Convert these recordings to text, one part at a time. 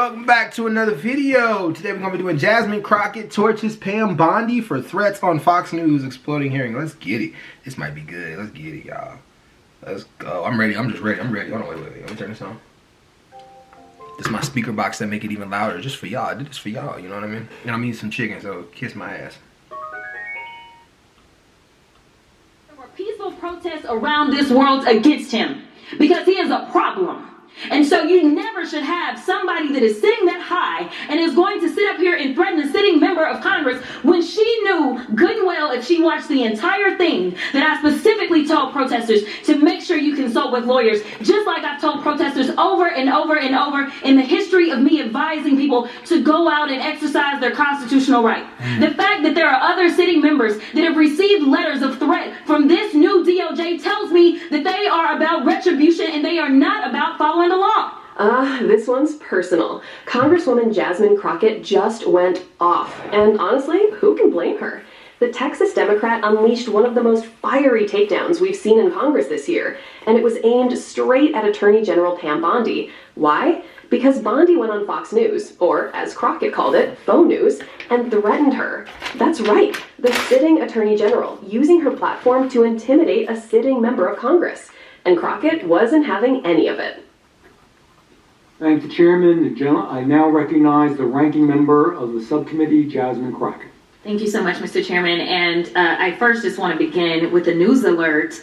welcome back to another video. Today we're going to be doing Jasmine Crockett torches Pam Bondi for threats on Fox News exploding hearing. Let's get it. This might be good. Let's get it, y'all. Let's go. I'm ready. I'm just ready. I'm ready. Hold on, wait. Let me turn this on. This is my speaker box that make it even louder just for y'all. I did this for y'all, you know what I mean? And I'm eating some chicken, so kiss my ass. There were peaceful protests around this world against him because he is a problem. And so you never should have somebody that is sitting that high and is going to sit up here and threaten a sitting member of Congress when she knew good and well, if she watched the entire thing, that I specifically told protesters to make sure you consult with lawyers, just like I've told protesters over and over and over in the history of me advising people to go out and exercise their constitutional right. The fact that there are other sitting members that have received letters of threat from this new DOJ tells me that they are about retribution and they are not about following the law. This one's personal. Congresswoman Jasmine Crockett just went off. And honestly, who can blame her? The Texas Democrat unleashed one of the most fiery takedowns we've seen in Congress this year, and it was aimed straight at Attorney General Pam Bondi. Why? Because Bondi went on Fox News, or as Crockett called it, faux news, and threatened her. That's right, the sitting Attorney General, using her platform to intimidate a sitting member of Congress. And Crockett wasn't having any of it. Thank the chairman. I now recognize the ranking member of the subcommittee, Jasmine Crockett. Thank you so much, Mr. Chairman. And I first just want to begin with a news alert.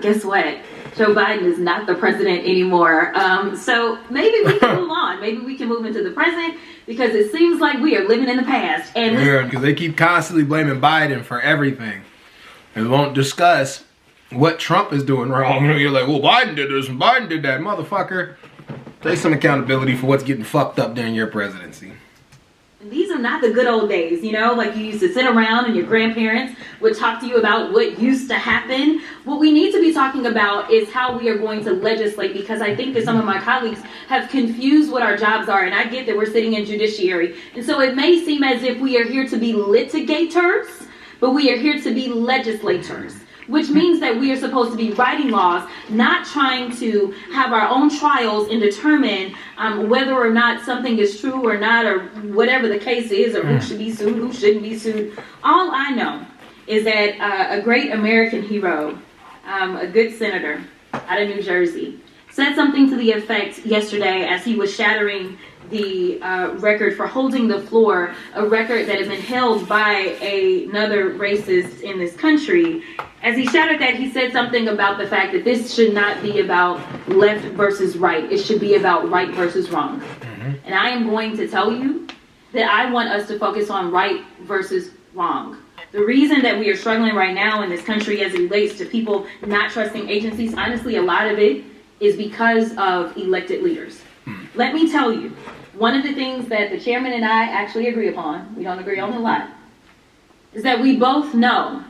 Guess what? Joe Biden is not the president anymore. So maybe we can move on. Maybe we can move into the present because it seems like we are living in the past. And because they keep constantly blaming Biden for everything. And won't discuss what Trump is doing wrong. You're like, well, Biden did this and Biden did that. Motherfucker. Take some accountability for what's getting fucked up during your presidency. These are not the good old days, you know, like you used to sit around and your grandparents would talk to you about what used to happen. What we need to be talking about is how we are going to legislate, because I think that some of my colleagues have confused what our jobs are, and I get that we're sitting in judiciary. And so it may seem as if we are here to be litigators, but we are here to be legislators, which means that we are supposed to be writing laws, not trying to have our own trials and determine whether or not something is true or not, or whatever the case is, or who should be sued, who shouldn't be sued. All I know is that a great American hero, a good senator out of New Jersey, said something to the effect yesterday as he was shattering the record for holding the floor, a record that has been held by another racist in this country. As he shattered that, he said something about the fact that this should not be about left versus right. It should be about right versus wrong. And I am going to tell you that I want us to focus on right versus wrong. The reason that we are struggling right now in this country as it relates to people not trusting agencies, honestly, a lot of it is because of elected leaders. Let me tell you, one of the things that the chairman and I actually agree upon, we don't agree on a lot, is that we both know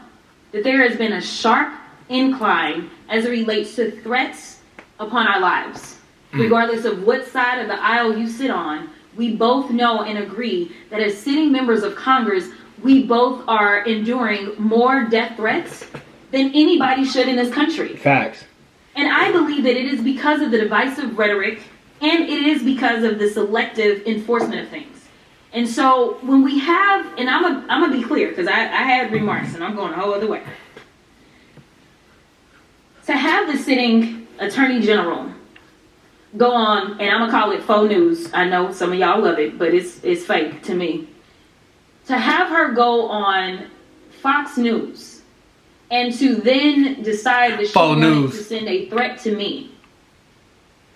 that there has been a sharp incline as it relates to threats upon our lives. Regardless of what side of the aisle you sit on, we both know and agree that as sitting members of Congress, we both are enduring more death threats than anybody should in this country. Facts. And I believe that it is because of the divisive rhetoric, and it is because of the selective enforcement of things. And so when we have, and I'm gonna be clear, because I had remarks and I'm going a whole other way. To have the sitting Attorney General go on, and I'm gonna call it faux news. I know some of y'all love it, but it's fake to me. To have her go on Fox News and to then decide that she wanted to send a threat to me,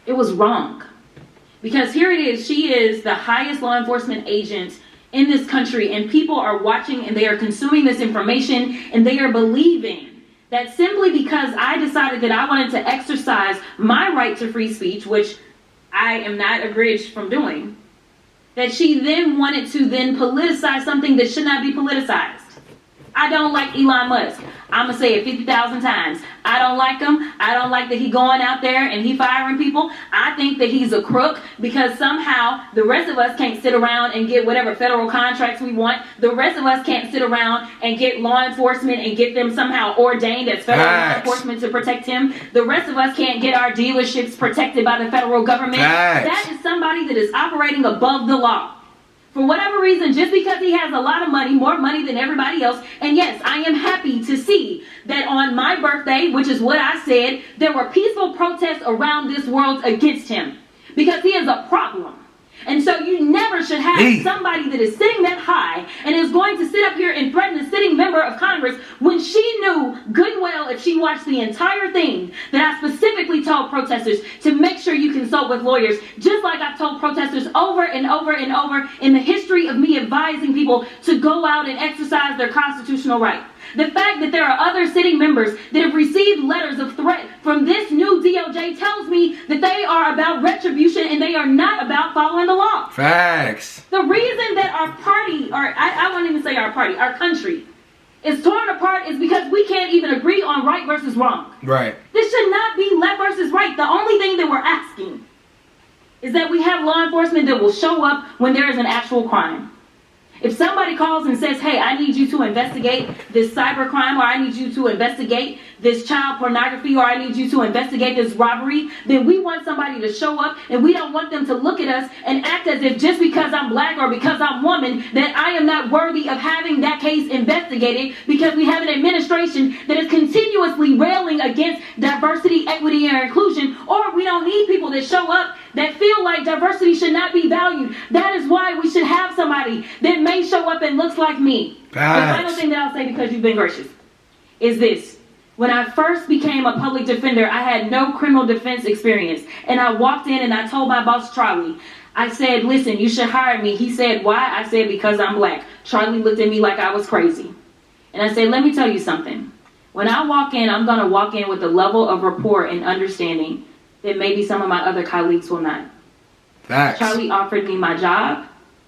it was wrong. Because here it is, she is the highest law enforcement agent in this country, and people are watching and they are consuming this information, and they are believing that simply because I decided that I wanted to exercise my right to free speech, which I am not abridged from doing, that she then wanted to then politicize something that should not be politicized. I don't like Elon Musk. I'm going to say it 50,000 times. I don't like him. I don't like that he going out there and he firing people. I think that he's a crook because somehow the rest of us can't sit around and get whatever federal contracts we want. The rest of us can't sit around and get law enforcement and get them somehow ordained as federal law enforcement to protect him. The rest of us can't get our dealerships protected by the federal government. That is somebody that is operating above the law. For whatever reason, just because he has a lot of money, more money than everybody else. And yes, I am happy to see that on my birthday, which is what I said, there were peaceful protests around this world against him. Because he is a problem. And so you never should have somebody that is sitting that high and is going to sit up here and threaten a sitting member of Congress when she knew good and well, if she watched the entire thing, that I specifically told protesters to make sure you consult with lawyers, just like I've told protesters over and over and over in the history of me advising people to go out and exercise their constitutional right. The fact that there are other sitting members that have received letters of threat from this new DOJ tells me that they are about retribution and they are not about following the law. Facts. The reason that our party, or I won't even say our party, our country, is torn apart is because we can't even agree on right versus wrong. Right. This should not be left versus right. The only thing that we're asking is that we have law enforcement that will show up when there is an actual crime. If somebody calls and says, hey, I need you to investigate this cyber crime, or I need you to investigate this child pornography, or I need you to investigate this robbery, then we want somebody to show up, and we don't want them to look at us and act as if just because I'm black or because I'm woman, that I am not worthy of having that case investigated, because we have an administration that is continuously railing against diversity, equity, and inclusion, or we don't need people that show up that feel like diversity should not be valued. That is why we should have somebody that may show up and looks like me. The final thing that I'll say, because you've been gracious, is this. When I first became a public defender, I had no criminal defense experience. And I walked in and I told my boss, Charlie, I said, listen, you should hire me. He said, why? I said, because I'm black. Charlie looked at me like I was crazy. And I said, let me tell you something. When I walk in, I'm going to walk in with a level of rapport and understanding that maybe some of my other colleagues will not. Facts. Charlie offered me my job,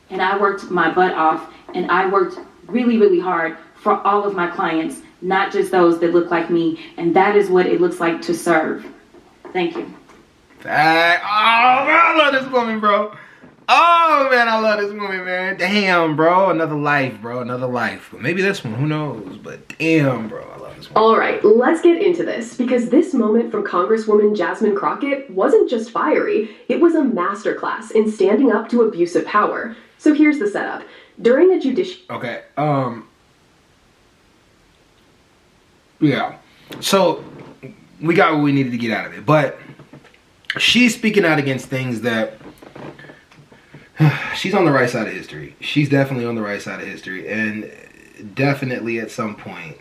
and I worked my butt off, and I worked really, really hard for all of my clients, not just those that look like me, and that is what it looks like to serve. Thank you. Facts. Oh, man, I love this woman, bro. Oh, man, I love this woman, man. Damn, bro. Another life, bro. Another life. But maybe this one. Who knows? But damn, bro. I love this one. All right, let's get into this, because this moment from Congresswoman Jasmine Crockett wasn't just fiery, it was a masterclass in standing up to abusive power. So here's the setup. During the judicial... Okay, yeah. So, we got what we needed to get out of it. But she's speaking out against things that... She's on the right side of history. She's definitely on the right side of history. And definitely at some point,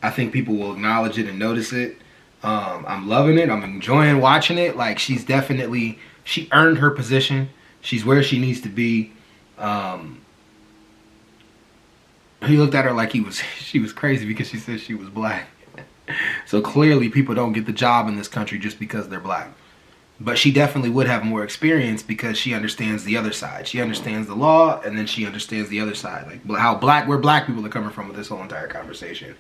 I think people will acknowledge it and notice it. I'm loving it. I'm enjoying watching it. Like, she's definitely... She earned her position. She's where she needs to be. He looked at her like she was crazy because she said she was black. So clearly people don't get the job in this country just because they're black. But she definitely would have more experience because she understands the other side. She understands the law, and then she understands the other side. Like where black people are coming from with this whole entire conversation.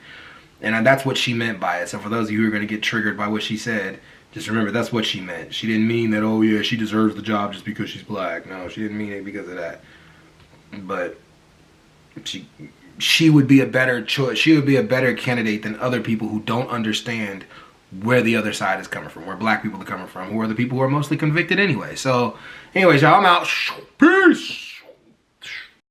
And that's what she meant by it. So for those of you who are going to get triggered by what she said, just remember that's what she meant. She didn't mean that, oh yeah, she deserves the job just because she's black. No, she didn't mean it because of that. But she would be a better choice. She would be a better candidate than other people who don't understand where the other side is coming from, where black people are coming from, who are the people who are mostly convicted anyway. So, anyways, y'all, I'm out. Peace.